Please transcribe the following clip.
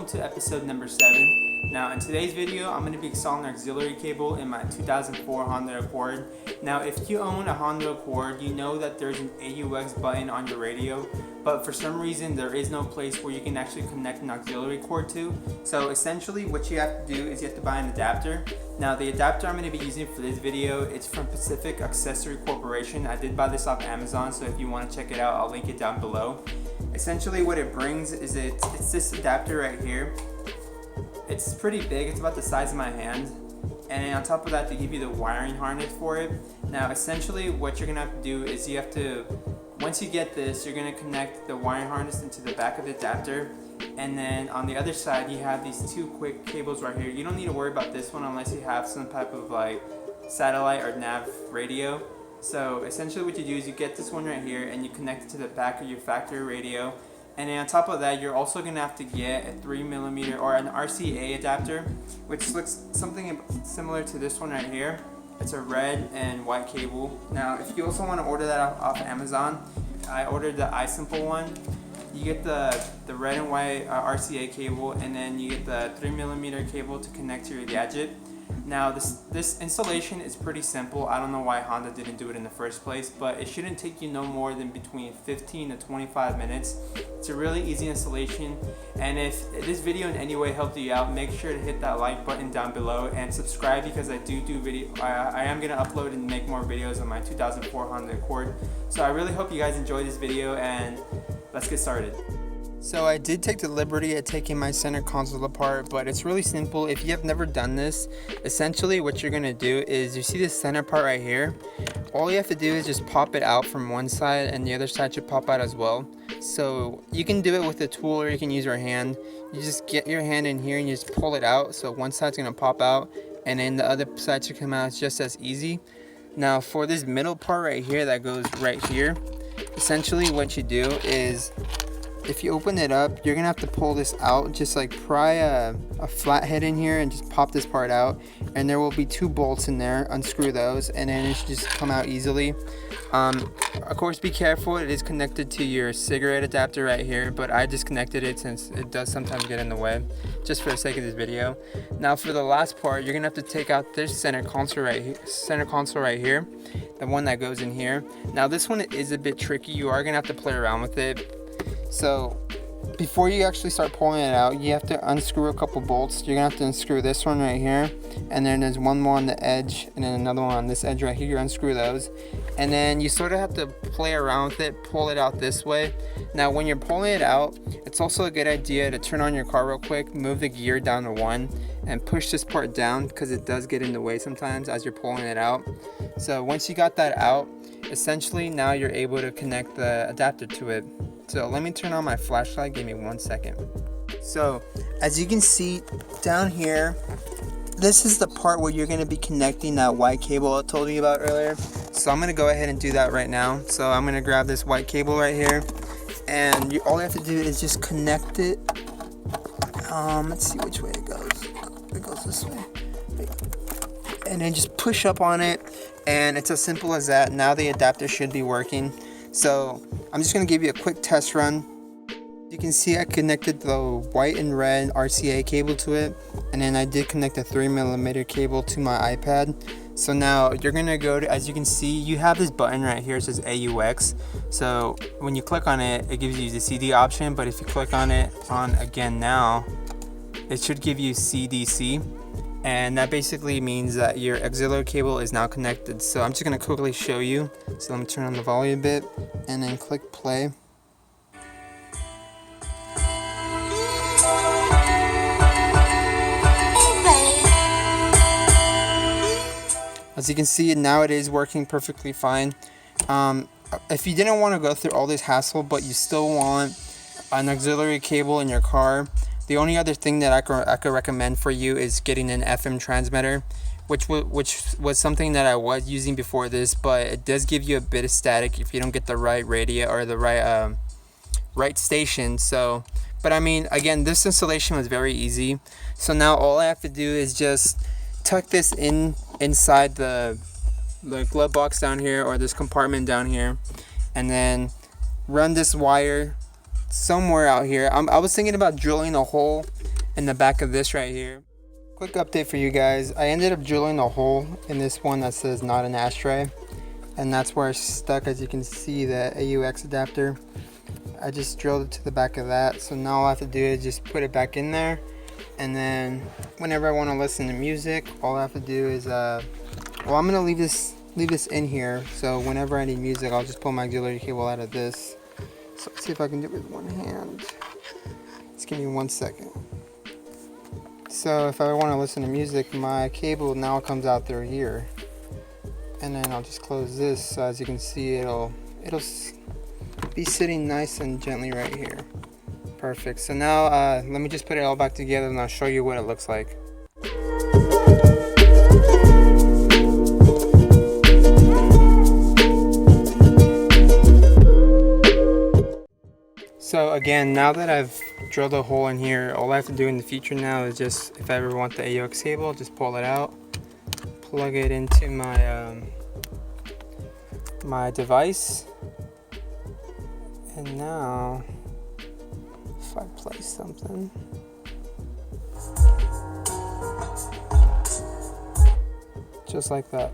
to episode number 7. Now in today's video, I'm going to be installing an auxiliary cable in my 2004 Honda Accord. Now if you own a Honda Accord, you know that there's an AUX button on your radio, but for some reason there is no place where you can actually connect an auxiliary cord to. So essentially what you have to do is you have to buy an adapter. Now the adapter I'm going to be using for this video, it's from Pacific Accessory Corporation. I did buy this off Amazon, so if you want to check it out, I'll link it down below. Essentially what it brings is it's this adapter right here. It's pretty big, it's about the size of my hand, and then on top of that they give you the wiring harness for it. Now essentially what you're gonna have to do is you have to, once you get this, you're gonna connect the wiring harness into the back of the adapter, and then on the other side you have these two quick cables right here. You don't need to worry about this one unless you have some type of like satellite or nav radio. So essentially what you do is you get this one right here and you connect it to the back of your factory radio, and then on top of that you're also going to have to get a 3mm or an RCA adapter, which looks something similar to this one right here. It's a red and white cable. Now if you also want to order that off Amazon, I ordered the iSimple one. You get the red and white RCA cable, and then you get the 3mm cable to connect to your gadget. Now this installation is pretty simple. I don't know why Honda didn't do it in the first place, but it shouldn't take you no more than between 15 to 25 minutes. It's a really easy installation, and if this video in any way helped you out, make sure to hit that like button down below and subscribe, because I do video. I am gonna upload and make more videos on my 2004 Honda Accord. So I really hope you guys enjoy this video, and let's get started. So I did take the liberty of taking my center console apart, but it's really simple. If you have never done this, essentially what you're gonna do is, you see this center part right here, all you have to do is just pop it out from one side, and the other side should pop out as well. So you can do it with a tool, or you can use your hand. You just get your hand in here and you just pull it out, so one side's gonna pop out and then the other side should come out. It's just as easy. Now for this middle part right here that goes right here, essentially what you do is, if you open it up, you're gonna have to pull this out, just like pry a flathead in here and just pop this part out, and there will be 2 bolts in there. Unscrew those and then it should just come out easily. Of course be careful, it is connected to your cigarette adapter right here, but I disconnected it since it does sometimes get in the way, just for the sake of this video. Now for the last part, you're gonna have to take out this center console right here, the one that goes in here. Now this one is a bit tricky, you are gonna have to play around with it. So before you actually start pulling it out, you have to unscrew a couple bolts. You're gonna have to unscrew this one right here, and then there's one more on the edge, and then another one on this edge right here. You unscrew those, and then you sort of have to play around with it, pull it out this way. Now when you're pulling it out, it's also a good idea to turn on your car real quick, move the gear down to 1, and push this part down, because it does get in the way sometimes as you're pulling it out. So once you got that out, essentially now you're able to connect the adapter to it. So let me turn on my flashlight, give me 1 second. So as you can see down here, this is the part where you're going to be connecting that white cable I told you about earlier. So I'm going to go ahead and do that right now. So I'm going to grab this white cable right here, and all you have to do is just connect it. Let's see which way it goes. It goes this way. And then just push up on it, and it's as simple as that. Now the adapter should be working. So I'm just going to give you a quick test run. You can see I connected the white and red RCA cable to it, and then I did connect a 3mm cable to my iPad. So now you're going to go to, as you can see, you have this button right here, it says AUX. So when you click on it, it gives you the CD option, but if you click on it on again now, it should give you CDC. And that basically means that your auxiliary cable is now connected. So I'm just going to quickly show you. So let me turn on the volume a bit and then click play. As you can see, now it is working perfectly fine. If you didn't want to go through all this hassle, but you still want an auxiliary cable in your car, the only other thing that I could recommend for you is getting an FM transmitter, which was something that I was using before this, but it does give you a bit of static if you don't get the right radio or the right station. So, but I mean, again, this installation was very easy. So now all I have to do is just tuck this inside the glove box down here, or this compartment down here, and then run this wire somewhere out here. I was thinking about drilling a hole in the back of this right here. Quick update for you guys. I ended up drilling a hole in this one that says not an ashtray, and that's where I stuck, as you can see, the AUX adapter. I just drilled it to the back of that, so now all I have to do is just put it back in there, and then whenever I want to listen to music, all I have to do is well, I'm gonna leave this in here, so whenever I need music, I'll just pull my auxiliary cable out of this. So let's see if I can do it with one hand. Just give me 1 second. So if I want to listen to music, my cable now comes out through here, and then I'll just close this. So as you can see, it'll be sitting nice and gently right here. Perfect. So now let me just put it all back together and I'll show you what it looks like. So again, now that I've drilled a hole in here, all I have to do in the future now is just, if I ever want the AUX cable, just pull it out, plug it into my my device, and now if I play something, just like that.